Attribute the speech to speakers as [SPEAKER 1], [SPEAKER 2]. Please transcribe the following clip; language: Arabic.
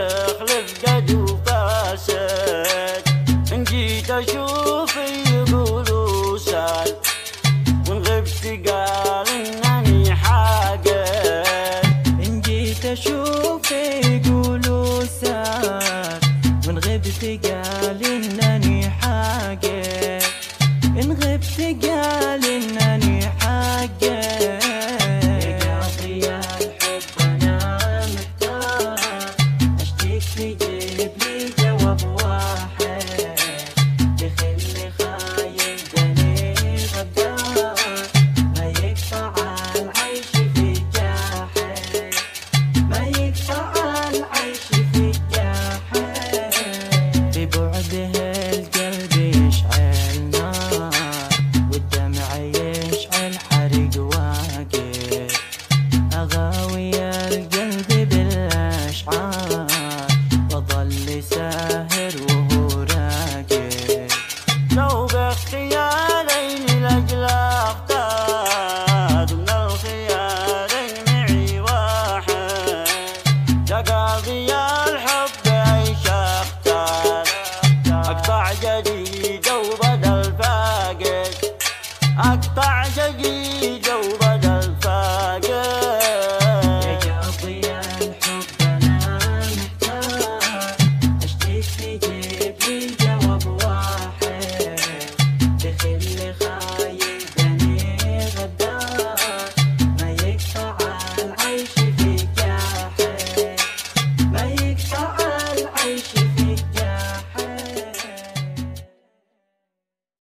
[SPEAKER 1] يخلف قد وفاسد. إن جيت أشوف يقولوا سال، وإن غبت قال إنني حاقد.
[SPEAKER 2] إن جيت أشوف يقولوا سال، وإن غبت قال إنني حاقد. إن غبت قال إنني حاقد. يا قاضي الحب أنا محتار، أشتكي